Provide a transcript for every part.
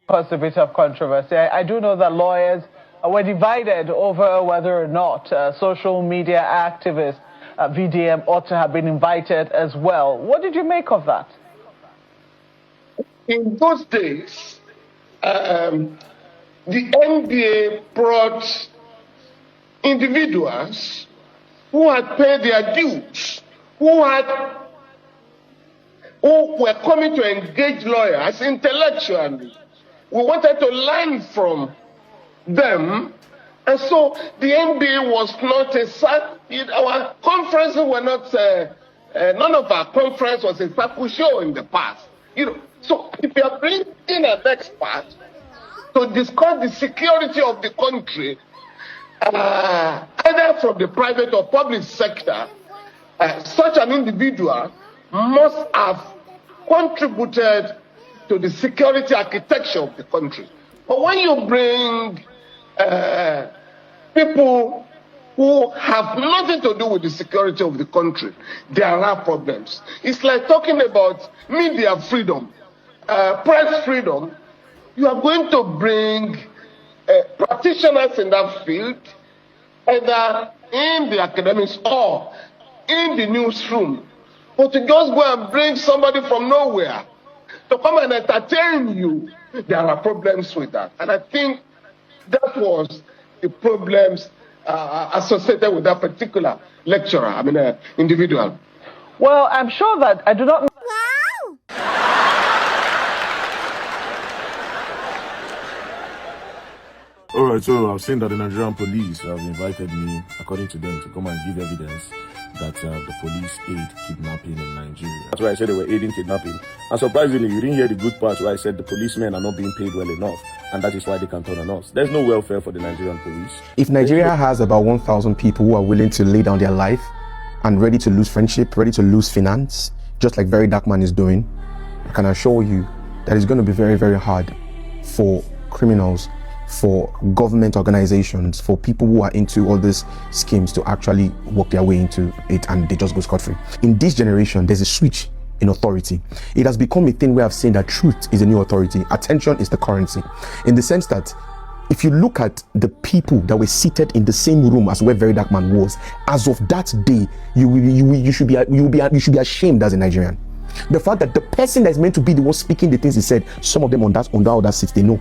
Caused a bit of controversy. I do know that lawyers were divided over whether or not social media activists, VDM, ought to have been invited as well. What did you make of that? In those days, the NBA brought individuals who had paid their dues, who were coming to engage lawyers intellectually. We wanted to learn from them, and so the NBA was not our conferences were not. None of our conference was a circle show in the past. So if you are bringing in an expert to discuss the security of the country, either from the private or public sector, such an individual must have contributed to the security architecture of the country. But when you bring people who have nothing to do with the security of the country, there are problems. It's like talking about media freedom, press freedom. You are going to bring practitioners in that field, either in the academics or in the newsroom. But to just go and bring somebody from nowhere to come and entertain you, there are problems with that. And I think that was the problems associated with that particular lecturer, individual. Well, I'm sure that I do not. Wow! All right, so I've seen that the Nigerian police have invited me, according to them, to come and give evidence that the police aid kidnapping in Nigeria. That's why I said they were aiding kidnapping. And surprisingly, you didn't hear the good part where I said the policemen are not being paid well enough, and that is why they can turn on us. There's no welfare for the Nigerian police. If Nigeria has about 1,000 people who are willing to lay down their life and ready to lose friendship, ready to lose finance, just like Verydarkman is doing, I can assure you that it's going to be very, very hard for criminals, for government organizations, for people who are into all these schemes to actually work their way into it, and they just go scot-free. In this generation, there's a switch in authority. It has become a thing where I've seen that truth is a new authority. Attention is the currency, in the sense that if you look at the people that were seated in the same room as where Verydarkman was, as of that day, you should be ashamed as a Nigerian. The fact that the person that is meant to be the one speaking the things he said, some of them on that other seat, they know.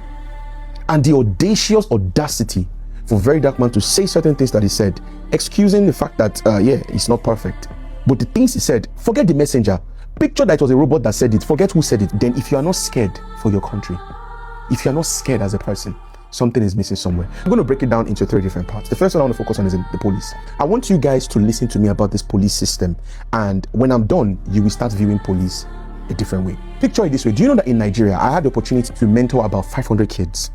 And the audacious audacity for Verydarkman to say certain things that he said, excusing the fact that, it's not perfect. But the things he said, forget the messenger. Picture that it was a robot that said it, forget who said it. Then if you are not scared for your country, if you are not scared as a person, something is missing somewhere. I'm going to break it down into 3 different parts. The first one I want to focus on is the police. I want you guys to listen to me about this police system. And when I'm done, you will start viewing police a different way. Picture it this way. Do you know that in Nigeria, I had the opportunity to mentor about 500 kids.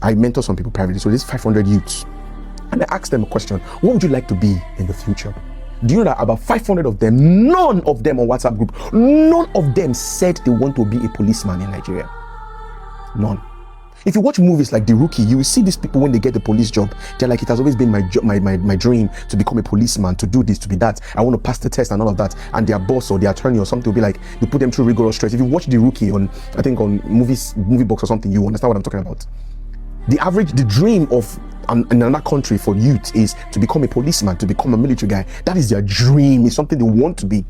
I mentor some people privately, so there's 500 youths. And I asked them a question: what would you like to be in the future? Do you know that about 500 of them, none of them on WhatsApp group, none of them said they want to be a policeman in Nigeria? None. If you watch movies like The Rookie, you will see these people when they get the police job, they're like, it has always been my dream to become a policeman, to do this, to be that. I want to pass the test and all of that. And their boss or their attorney or something will be like, you put them through rigorous stress. If you watch The Rookie on, I think on movie box or something, you understand what I'm talking about. The dream of in another country for youth is to become a policeman, to become a military guy. That is their dream. It's something they want to be.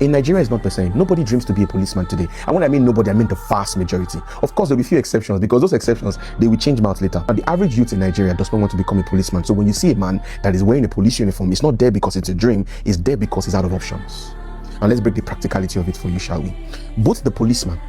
In Nigeria, it's not the same. Nobody dreams to be a policeman today. And when I mean nobody, I mean the vast majority. Of course, there'll be few exceptions, because those exceptions, they will change mouths later. But the average youth in Nigeria does not want to become a policeman. So when you see a man that is wearing a police uniform, it's not there because it's a dream. It's there because he's out of options. And let's break the practicality of it for you, shall we? Both the policeman,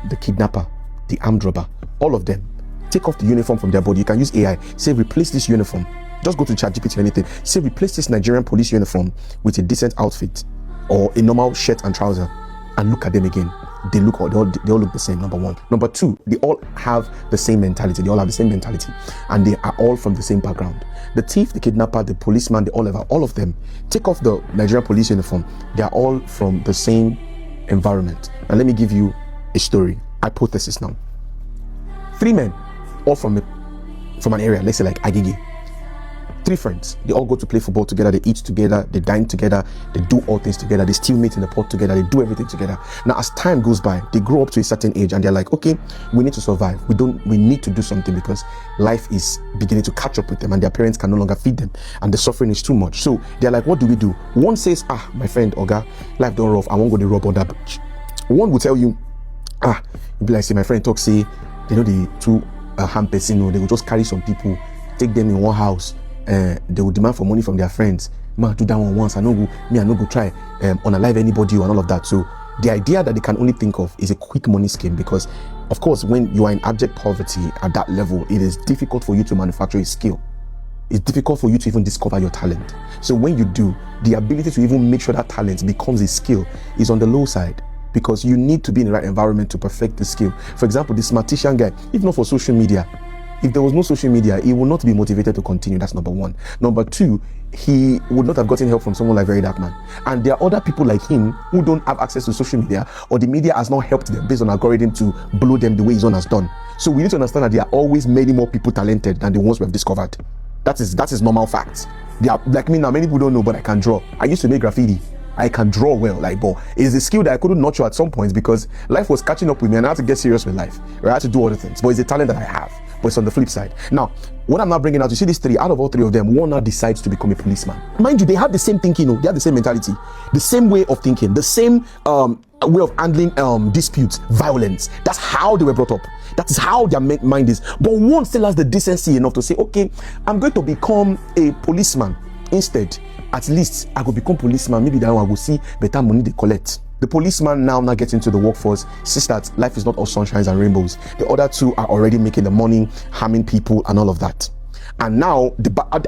the kidnapper, the armed robber, all of them, take off the uniform from their body. You can use AI. Say, replace this uniform. Just go to ChatGPT or anything. Say, replace this Nigerian police uniform with a decent outfit or a normal shirt and trouser, and look at them again. They all look the same, number one. Number two, they all have the same mentality. They all have the same mentality, and they are all from the same background. The thief, the kidnapper, the policeman, all of them take off the Nigerian police uniform. They are all from the same environment. And let me give you a story. Hypothesis now. 3 men, all from an area, let's say like Agege. 3 friends. They all go to play football together. They eat together. They dine together. They do all things together. They still meet in the pot together. They do everything together. Now, as time goes by, they grow up to a certain age and they're like, okay, we need to survive. We need to do something because life is beginning to catch up with them and their parents can no longer feed them and the suffering is too much. So they're like, what do we do? One says, my friend, Oga, life don't rough. I won't go to rob on that beach. One will tell you, you'll be like, say, my friend talk, say, they know the 2 hand person, they will just carry some people, take them in one house. They will demand for money from their friends. Man, do that one once. I no go try unalive anybody and all of that. So the idea that they can only think of is a quick money scheme because, of course, when you are in abject poverty at that level, it is difficult for you to manufacture a skill. It's difficult for you to even discover your talent. So when you do, the ability to even make sure that talent becomes a skill is on the low side because you need to be in the right environment to perfect the skill. For example, this mathematician guy, if not for social media, if there was no social media, he would not be motivated to continue. That's number 1. Number 2, he would not have gotten help from someone like verydarkman. And there are other people like him who don't have access to social media or the media has not helped them based on algorithm to blow them the way his own has done. So we need to understand that there are always many more people talented than the ones we have discovered. That is normal fact. They are, like me now, many people don't know, but I can draw. I used to make graffiti. I can draw well, but it's a skill that I couldn't nurture at some points because life was catching up with me and I had to get serious with life. I had to do other things, but it's a talent that I have. But it's on the flip side. Now, what I'm not bringing out, you see these 3, out of all 3 of them, one now decides to become a policeman. Mind you, they have the same thinking, they have the same mentality, the same way of thinking, the same way of handling disputes, violence. That's how they were brought up. That is how their mind is. But one still has the decency enough to say, okay, I'm going to become a policeman. Instead, at least I could become policeman. Maybe that one I will see better money they collect. The policeman now gets into the workforce, sees that life is not all sunshines and rainbows. The other 2 are already making the money, harming people and all of that. And now,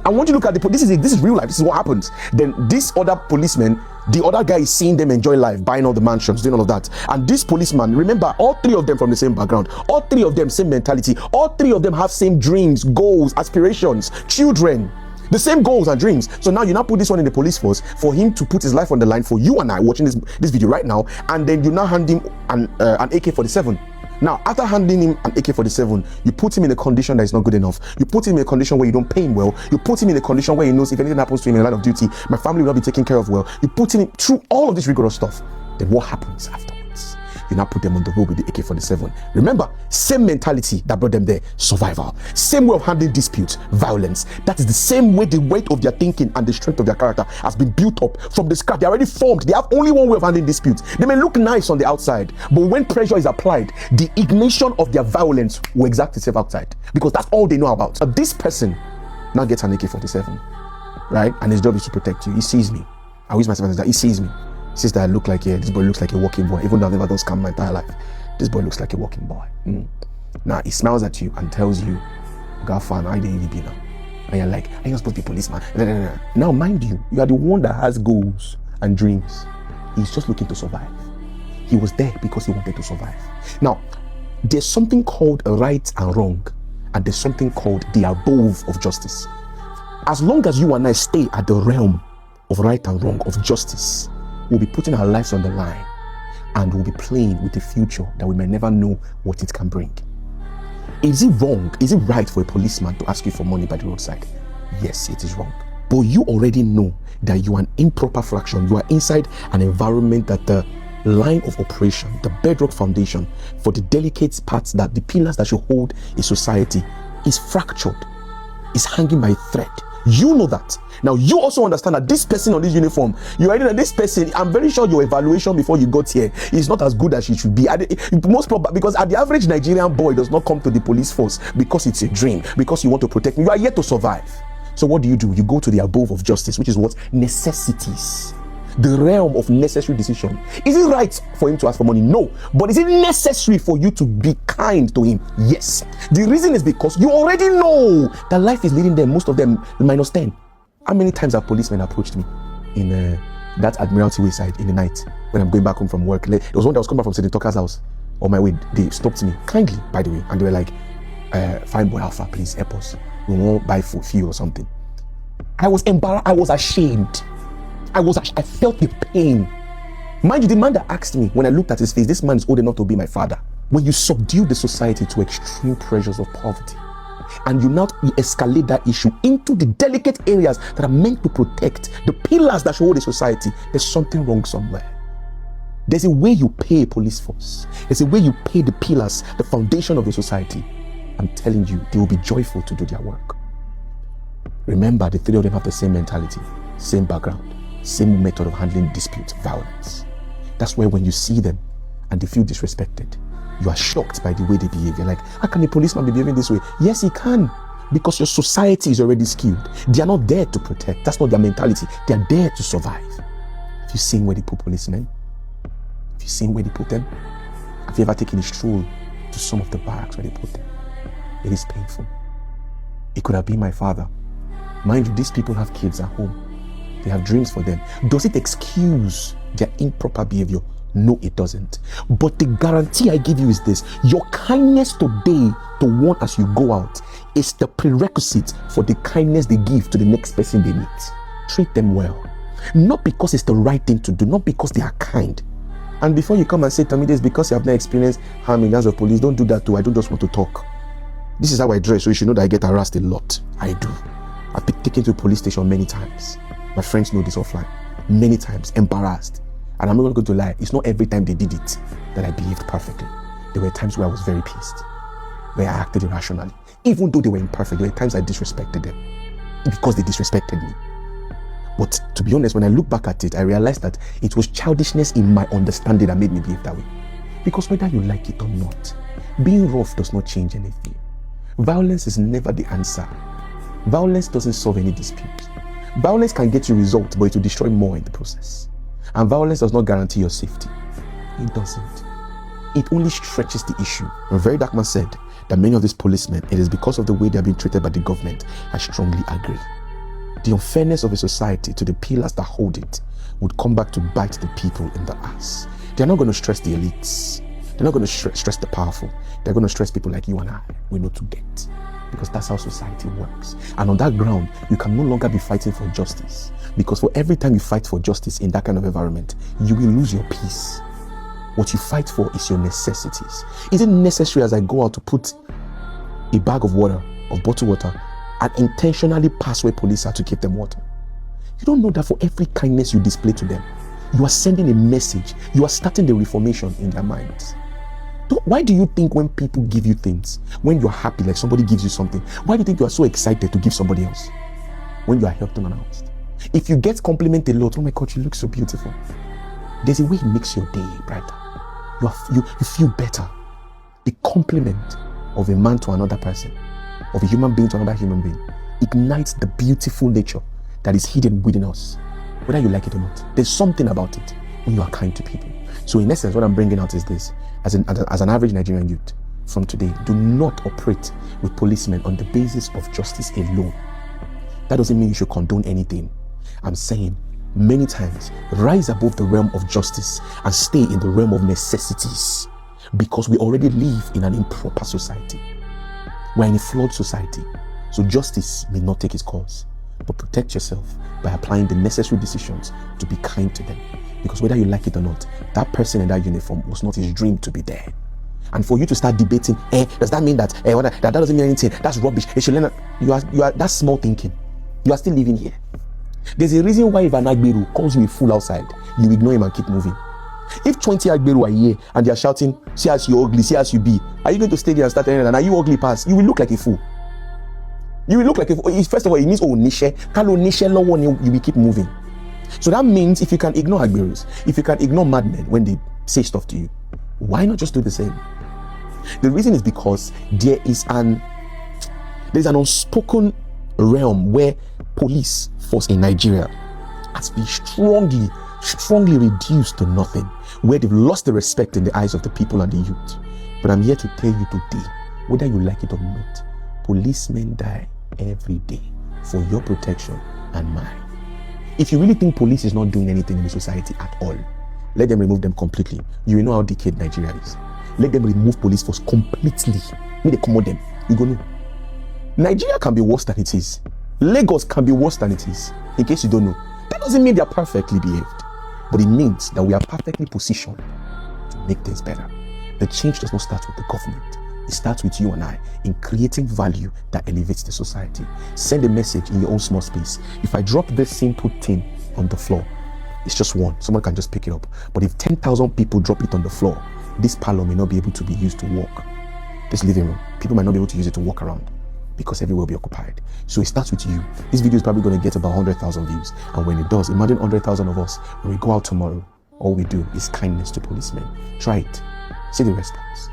I want you to look at this is real life. This is what happens. Then this other policeman, the other guy is seeing them enjoy life, buying all the mansions, doing all of that. And this policeman, remember, all 3 of them from the same background, all 3 of them same mentality, all 3 of them have same dreams, goals, aspirations, children. The same goals and dreams. So now you now put this one in the police force for him to put his life on the line for you and I watching this video right now, and then you now hand him an AK-47. Now, after handing him an AK-47, you put him in a condition that is not good enough. You put him in a condition where you don't pay him well. You put him in a condition where he knows if anything happens to him in the line of duty, my family will not be taken care of well. You put him through all of this rigorous stuff. Then what happens afterwards? You now put them on the road with the AK-47. Remember, same mentality that brought them there, survival. Same way of handling disputes, violence. That is the same way the weight of their thinking and the strength of their character has been built up from the scratch. They're already formed. They have only one way of handling disputes. They may look nice on the outside, but when pressure is applied, the ignition of their violence will exert itself outside because that's all they know about. So this person now gets an AK-47, right? And his job is to protect you. He sees me. I use myself as that. He sees me. Says that I look like, this boy looks like a walking boy. Even though I've never done scam my entire life, this boy looks like a walking boy. Now he smiles at you and tells you, Gafan, I didn't be now. And you're like, are you supposed to be policeman? Now mind you, you are the one that has goals and dreams. He's just looking to survive. He was there because he wanted to survive. Now, there's something called a right and wrong, and there's something called the above of justice. As long as you and I stay at the realm of right and wrong, of justice, we'll be putting our lives on the line and we'll be playing with a future that we may never know what it can bring. Is it wrong? Is it right for a policeman to ask you for money by the roadside? Yes, it is wrong. But you already know that you are an improper fraction. You are inside an environment that the line of operation, the bedrock foundation for the delicate parts, that the pillars that should hold a society is fractured, is hanging by a thread. You know that. Now you also understand that this person on this uniform, you already know this person, I'm very sure your evaluation before you got here is not as good as it should be. Most probably because the average Nigerian boy does not come to the police force because it's a dream, because you want to protect me. You are here to survive. So what do? You go to the above of justice, which is what? Necessities. The realm of necessary decision. Is it right for him to ask for money? No. But is it necessary for you to be kind to him? Yes. The reason is because you already know that life is leading them, most of them -10. How many times have policemen approached me in that Admiralty Way side in the night when I'm going back home from work? There was one that was coming back from Senator Tucker's house. On my way, they stopped me kindly, by the way, and they were like, fine boy Alpha, please help us. We won't buy for fuel or something. I was embarrassed. I was ashamed. I felt the pain. Mind you, the man that asked me, when I looked at his face, this man is old enough to be my father. When you subdue the society to extreme pressures of poverty, and you now escalate that issue into the delicate areas that are meant to protect the pillars that should hold a society, there's something wrong somewhere. There's a way you pay a police force. There's a way you pay the pillars, the foundation of a society. I'm telling you, they will be joyful to do their work. Remember, the three of them have the same mentality, same background, same method of handling dispute, violence. That's where when you see them and they feel disrespected, you are shocked by the way they behave. You're like, how can a policeman be behaving this way? Yes, he can, because your society is already skewed. They are not there to protect. That's not their mentality. They are there to survive. Have you seen where they put policemen? Have you seen where they put them? Have you ever taken a stroll to some of the barracks where they put them? It is painful. It could have been my father. Mind you, these people have kids at home. They have dreams for them. Does it excuse their improper behavior? No, it doesn't. But the guarantee I give you is this: your kindness today to one as you go out is the prerequisite for the kindness they give to the next person they meet. Treat them well. Not because it's the right thing to do, not because they are kind. And before you come and say to me, this because you have not experienced harm in the hands of police, don't do that too. I don't just want to talk. This is how I dress, so you should know that I get harassed a lot. I do. I've been taken to a police station many times. My friends know this offline. Many times, embarrassed. And I'm not going to lie, it's not every time they did it that I behaved perfectly. There were times where I was very pissed, where I acted irrationally. Even though they were imperfect, there were times I disrespected them because they disrespected me. But to be honest, when I look back at it, I realized that it was childishness in my understanding that made me behave that way. Because whether you like it or not, being rough does not change anything. Violence is never the answer. Violence doesn't solve any dispute. Violence can get you results, but it will destroy more in the process. And violence does not guarantee your safety. It doesn't. It only stretches the issue. A very dark man said that many of these policemen, it is because of the way they are being treated by the government. I strongly agree. The unfairness of a society to the pillars that hold it would come back to bite the people in the ass. They're not going to stress the elites. They're not going to stress the powerful. They're going to stress people like you and I. We know to get. Because that's how society works. And on that ground, you can no longer be fighting for justice. Because for every time you fight for justice in that kind of environment, you will lose your peace. What you fight for is your necessities. Is it necessary as I go out to put a bag of water, of bottled water, and intentionally pass where police are to give them water? You don't know that for every kindness you display to them, you are sending a message. You are starting the reformation in their minds. Why do you think when people give you things, when you're happy, like somebody gives you something, why do you think you are so excited to give somebody else when you are helped unannounced? If you get complimented a lot, oh my God, you look so beautiful. There's a way it makes your day brighter. You feel better. The compliment of a man to another person, of a human being to another human being, ignites the beautiful nature that is hidden within us, whether you like it or not. There's something about it when you are kind to people. So in essence, what I'm bringing out is this: as an average Nigerian youth, from today, do not operate with policemen on the basis of justice alone. That doesn't mean you should condone anything. I'm saying many times, rise above the realm of justice and stay in the realm of necessities, because we already live in an improper society. We're in a flawed society. So justice may not take its course, but protect yourself by applying the necessary decisions to be kind to them. Because whether you like it or not, that person in that uniform was not his dream to be there. And for you to start debating, does that mean that that doesn't mean anything? That's rubbish. You are that's small thinking. You are still living here. There's a reason why if an Agberu comes with a fool outside, you ignore him and keep moving. If 20 Agberu are here and they are shouting, see as you ugly, see as you be, are you going to stay there and start telling them, and are you ugly pass? You will look like a fool. You will look like a fool. First of all, it means you will keep moving. So that means if you can ignore Agberus, if you can ignore madmen when they say stuff to you, why not just do the same? The reason is because there is an unspoken realm where police force in Nigeria has been strongly reduced to nothing, where they've lost the respect in the eyes of the people and the youth. But I'm here to tell you today, whether you like it or not, policemen die every day for your protection and mine. If you really think police is not doing anything in the society at all, let them remove them completely. You will know how decayed Nigeria is. Let them remove police force completely. May they commode them. You go know. Nigeria can be worse than it is. Lagos can be worse than it is. In case you don't know. That doesn't mean they are perfectly behaved. But it means that we are perfectly positioned to make things better. The change does not start with the government. It starts with you and I in creating value that elevates the society. Send a message in your own small space. If I drop this simple thing on the floor, it's just one. Someone can just pick it up. But if 10,000 people drop it on the floor, this parlor may not be able to be used to walk. This living room, people might not be able to use it to walk around because everywhere will be occupied. So it starts with you. This video is probably going to get about 100,000 views. And when it does, imagine 100,000 of us, when we go out tomorrow, all we do is kindness to policemen. Try it. See the response.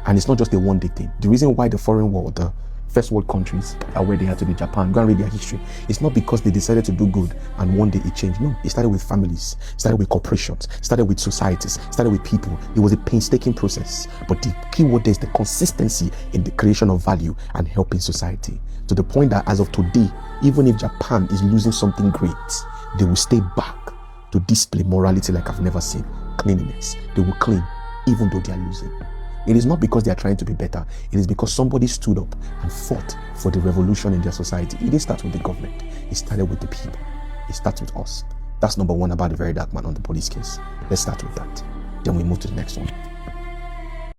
And it's not just a one-day thing. The reason why the foreign world, the first world countries are where they are today, Japan, go and read their history. It's not because they decided to do good and one day it changed. No, it started with families, started with corporations, started with societies, started with people. It was a painstaking process. But the key word there is the consistency in the creation of value and helping society. To the point that as of today, even if Japan is losing something great, they will stay back to display morality like I've never seen. Cleanliness. They will clean even though they are losing. It is not because they are trying to be better. It is because somebody stood up and fought for the revolution in their society. It didn't start with the government. It started with the people. It starts with us. That's number one about the very dark man on the police case. Let's start with that. Then we move to the next one.